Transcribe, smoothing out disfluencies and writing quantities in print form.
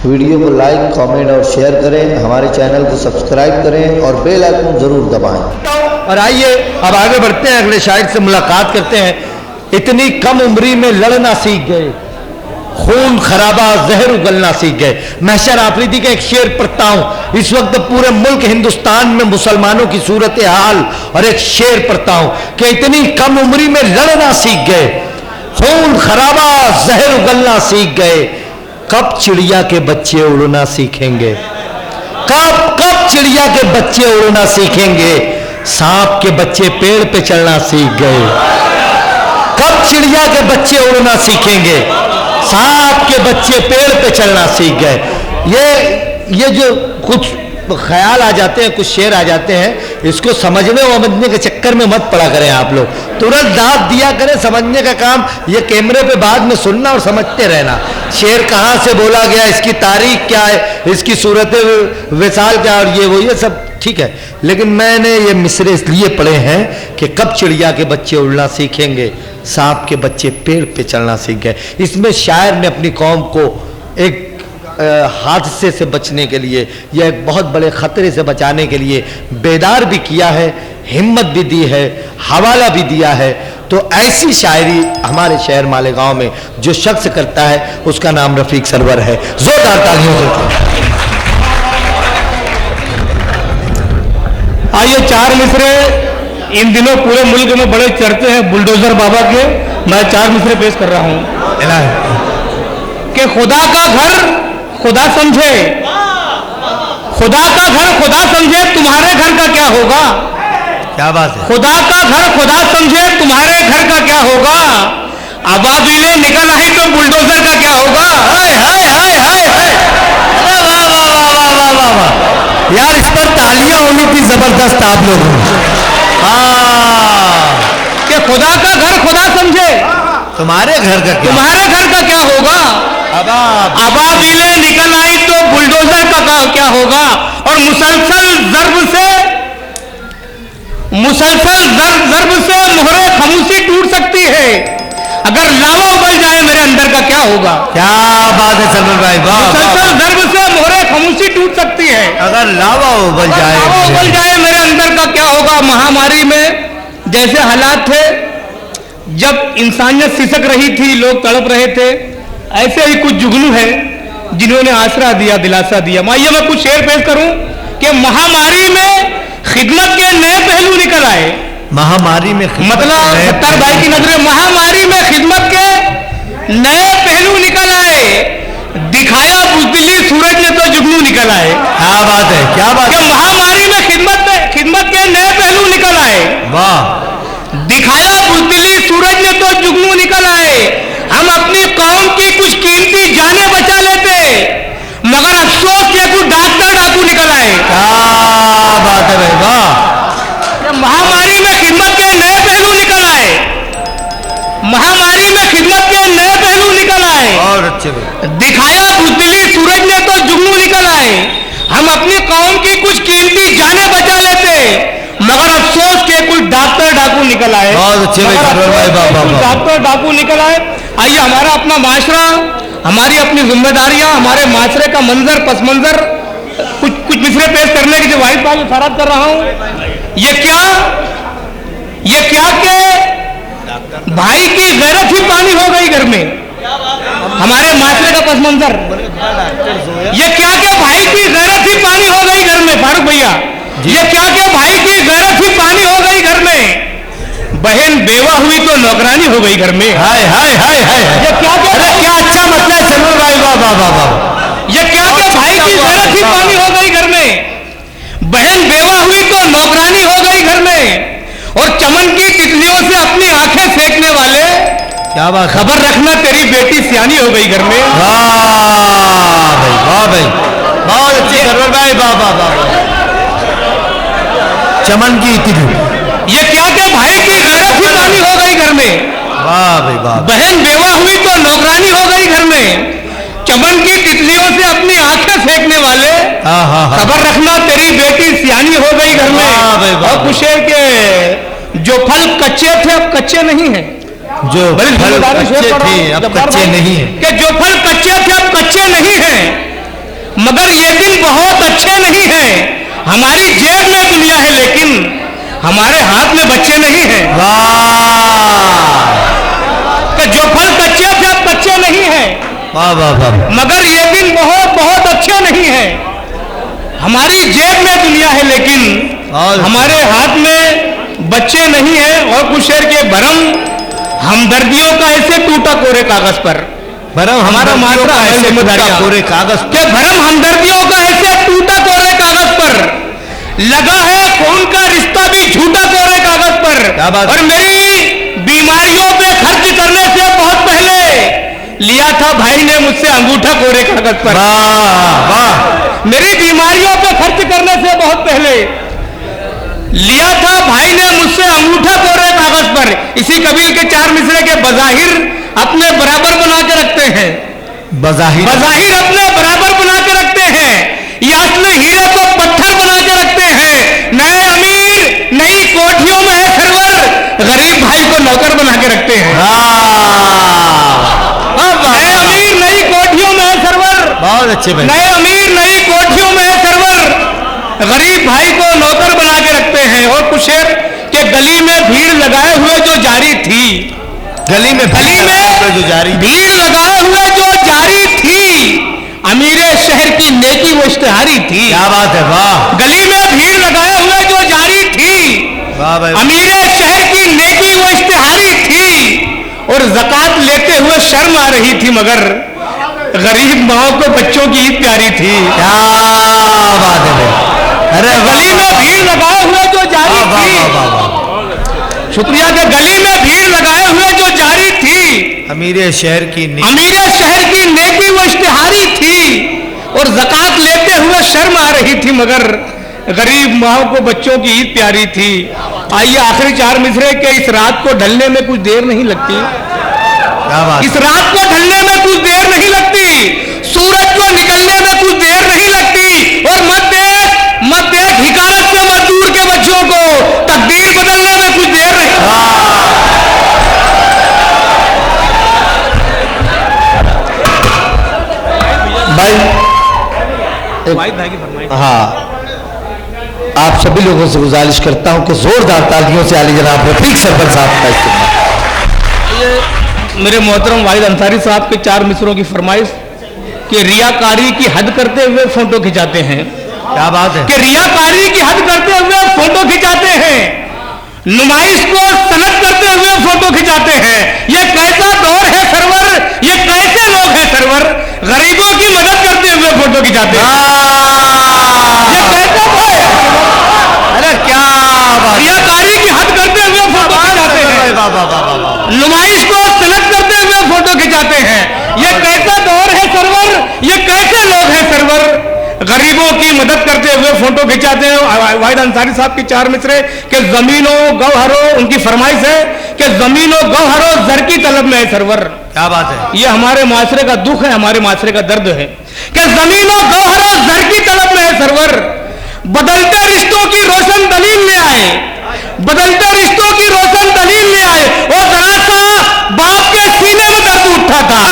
Video को like, comment और share करें, हमारे चैनल को सब्सक्राइब करें और बेल आइकन जरूर दबाएं। और आइए अब आगे बढ़ते हैं, अगले शायर से मुलाकात करते हैं। इतनी कम उम्री में लड़ना सीख गए, खून खराबा जहर उगलना सीख गए। महशर आफरीदी का एक शेर पढ़ता हूं। इस वक्त पूरे मुल्क हिंदुस्तान में मुसलमानों की सूरत हाल और एक शेर पढ़ता हूं कि इतनी कम उम्री में लड़ना सीख गए, खून खराबा जहर उगलना सीख गए। कब चिड़िया के बच्चे उड़ना सीखेंगे, कब चिड़िया के बच्चे उड़ना सीखेंगे। सांप के बच्चे पेड़ पे चढ़ना सीख गए, कब चिड़िया के बच्चे उड़ना सीखेंगे। सांप के बच्चे पेड़ पे चढ़ना सीख गए। ये जो कुछ ख्याल आ जाते हैं, कुछ शेर आ जाते हैं, इसको समझने समझने के चक्कर में मत पड़ा करें आप लोग। तुरंत दाद दिया करें, समझने का काम ये कैमरे पे बाद में सुनना और समझते रहना। शेर कहाँ से बोला गया, इसकी तारीख क्या है, इसकी सूरत विसाल क्या, और ये सब ठीक है, लेकिन मैंने ये मिसरे इसलिए पढ़े हैं कि कब चिड़िया के बच्चे उड़ना सीखेंगे, सांप के बच्चे पेड़ पे चढ़ना सीख गए। इसमें शायर ने अपनी कौम को एक हादसे से बचने के लिए या एक बहुत बड़े खतरे से बचाने के लिए बेदार भी किया है, हिम्मत भी दी है, हवाला भी दिया है। तो ऐसी शायरी हमारे शहर मालेगांव में जो शख्स करता है उसका नाम रफीक सरवर है। जोरदार तालियों से आइए, चार मिसरे इन दिनों पूरे मुल्क में बड़े चर्चे हैं बुलडोजर बाबा के। मैं चार मिसरे पेश कर रहा हूं कि खुदा का घर खुदा समझे, खुदा का घर खुदा समझे, तुम्हारे घर का क्या होगा। क्या बात है। खुदा का घर खुदा समझे, तुम्हारे घर का क्या होगा। अबाबिले निकल आई तो बुलडोजर का क्या होगा। हाय हाय हाय हाय हाय, वाह वाह वाह वाह वाह वाह वाह यार, इस पर तालियां होनी थी जबरदस्त आप लोगों को। हाँ, कि खुदा का घर खुदा समझे, तुम्हारे घर का क्या, तुम्हारे घर का क्या होगा। अबाबिले निकल आई तो बुलडोजर का क्या होगा। और मुसलसल ज़र्ब से मोहरे खामोशी टूट सकती है। अगर लावा उबल जाए मेरे अंदर का क्या होगा। क्या बात है सरवर भाई, वाह। मुसलसल ज़र्ब से मोहरे खामोशी टूट सकती है, अगर लावा उबल जाए मेरे अंदर का क्या होगा। महामारी में जैसे हालात थे, जब इंसानियत सिसक रही थी, लोग तड़प रहे थे, ऐसे ही कुछ जुगनू है जिन्होंने आसरा दिया, दिलासा दिया। आइए मैं कुछ शेर पेश करूं कि महामारी में खिदमत के नए पहलू निकल आए। महामारी में मतलब सत्तार भाई की नजर, महामारी में खिदमत के नए पहलू निकल आए। दिखाया बुज़दिली सूरज ने तो जुगनू निकल आए। क्या बात है, क्या बात है। महामारी में खिदमत के नए पहलू निकल आए। वाह। दिखाया बुज़दिली सूरज ने तो जुगनू निकल आए। हम अपनी कौम की कुछ कीमती जाने बचा लेते, मगर अफसोस के कुछ डाकू निकल आए। क्या बात है भाई, वाह। महामारी में खिदमत के नए पहलू निकल आए, महामारी में खिदमत के नए पहलू निकल आए। और अच्छे भाई। दिखाया बुज़दिली सूरज ने तो जुगनू निकल आए। हम अपनी कौम की कुछ कीमती जाने बचा लेते, मगर अफसोस के कुछ डाकू निकल आए। बहुत अच्छे भाई, डॉक्टर डाकू निकल आए। आइए, हमारा अपना माशरा, हमारी अपनी जिम्मेदारियां, हमारे माशरे का मंजर पस मंजर, कुछ मिसरे पेश करने की जो वाहिद बात इशारा कर रहा हूं। ये क्या कि भाई की गैरत ही पानी हो गई घर में। हमारे माशरे का पस मंजर ये क्या कि भाई की गैरत ही पानी हो गई घर में। फारूक भैया, ये क्या कि भाई की गैरत ही पानी हो गई घर में। बहन बेवा हुई तो नौकरानी हो गई घर में। हाय हाय हाय हाय, ये क्या अच्छा मतलब है सरवर भाई, वाह वाह वाह वाह। ये क्या कि भाई की गैरत ही पानी हो गई घर में। बहन बेवा हुई तो नौकरानी हो गई घर में। और चमन की तितलियों से अपनी आंखें सेकने वाले, क्या बात, खबर रखना तेरी बेटी सियानी हो गई घर में। वाह भाई, वाह भाई, बहुत अच्छे सरवर भाई, वाह वाह वाह। चमन की तितली, ये क्या कि भाई की गैरत ही पानी हो गई घर में। वाह भाई वाह। बहन बेवा हुई तो नौकरानी हो गई घर में। चमन की तितलियों से अपनी आंखें सेकने वाले, खबर रखना तेरी बेटी सियानी हो गई घर में। और कुछ है कि जो फल कच्चे थे अब कच्चे नहीं हैं। जो फल कच्चे थे अब कच्चे नहीं हैं। कि जो फल कच्चे थे अब कच्चे नहीं हैं। मगर ये दिन बहुत अच्छे नहीं हैं। हमारी जेब में दुनिया है लेकिन हमारे हाथ में बच्चे नहीं हैं। कि जो फल कच्चे थे अब कच्चे नहीं हैं। वाह वाह वाह। मगर ये दिन बहुत बहुत अच्छे नहीं हैं। हमारी जेब में दुनिया है लेकिन हमारे हाथ में बच्चे नहीं हैं। और कुछ शेर के भरम हमदर्दियों का ऐसे टूटा कोरे कागज पर, भरम हमारा मात्रा है जिम्मेदारी कोरे कागज के भरम हमदर्दियों का ऐसे टूटा कोरे कागज पर, लगा है खून का रिश्ता भी झूठा कोरे कागज पर। और मेरी बीमारियों पे खर्च करने से बहुत पहले लिया था भाई ने मुझसे अंगूठा कोरे कागज पर। वाह वाह। मेरी बीमारियों पे खर्च करने से बहुत पहले लिया था भाई ने मुझसे अंगूठा कोरे कागज पर। इसी कबील के चार मिसरे के बजाहिर अपने बराबर बना के रखते हैं। बजाहिर अपने बराबर बना के रखते हैं। या असली हीरे को पत्थर बना के रखते हैं। नए अमीर नई कोठियों में है सरवर, गरीब भाई को नौकर बना के रखते हैं। नए अमीर नई कोठियों में है सरवर, बहुत अच्छे भाई। नए अमीर नई कोठियों में है सरवर, गरीब भाई को नौकर बना के रखते हैं। और कुछ शेर के गली में भीड़ लगाए हुए जो जारी थी, गली में जो जारी भीड़ लगाए हुए जो जारी थी, अमीर शहर की नेकी वो इश्तिहारी थी। क्या बात है, वाह। गली में भीड़ लगाए हुए जो जारी थी, वाह भाई। अमीर शहर की नेकी वो इश्तिहारी थी। और ज़कात लेते हुए शर्म आ रही थी, मगर गरीब माओ को बच्चों की ईद प्यारी थी। क्या बात है भाई। अरे गली में भीड़ लगाए हुए जो जारी थी, शुक्रिया के गली में भीड़ लगाए हुए जो जारी थी, अमीर शहर की नेकी वो इश्तिहारी थी। और ज़कात लेते हुए शर्म आ रही थी, मगर गरीब माओ को बच्चों की ईद प्यारी थी। आइए आखिरी चार मिसरे के इस रात को ढलने में कुछ देर नहीं लगती। क्या बात। इस रात को ढलने में कुछ देर नहीं लगती, सूरज को निकलने में कुछ देर नहीं लगती। और मत देख हिकारत से मजदूर के बच्चों को, तकदीर बदलने में कुछ देर नहीं। भाई हाँ, आप सभी लोगों से गुजारिश करता हूं कि जोरदार तालियों से आली जनाब रफीक सरवर साहब का इस्तेमाल। मेरे मोहतरम वाहिद अंसारी साहब के चार मिसरों की फरमाइश कि रियाकारी की हद करते हुए फोटो खिंचाते हैं। क्या बात है। कि रियाकारी की हद करते हुए फोटो खिंचाते हैं, नुमाइश को सनद करते हुए फोटो खिंचाते हैं। ये कैसा दौर है सरवर, ये कैसे लोग हैं सरवर, गरीबों की मदद करते हुए फोटो खिंचाते हैं। ये कैसा दौर है। अरे क्या बात। रियाकारी की हद करते हुए फोटो खिंचाते हैं, नुमाइश को सनद करते हुए फोटो खिंचाते हैं। ये कैसा दौर है सरवर, ये कैसे लोग हैं सरवर, गरीबों की मदद करते हुए फोटो खिंचाते हैं। वाहिद अंसारी साहब की चार मिसरे के जमीनों गौहरों, उनकी फरमाइश है कि जमीनों गौहरों जर की तलब में है सरवर। क्या बात है। ये हमारे माशरे का दुख है, हमारे माशरे का दर्द है कि जमीनों गौहरों जर की तलब में है सरवर। बदलते रिश्तों की रोशन दलील ले आए, बदलते रिश्तों की रोशन दलील ले आए। और जरा सा बाप के सीने में दर्द उठा था,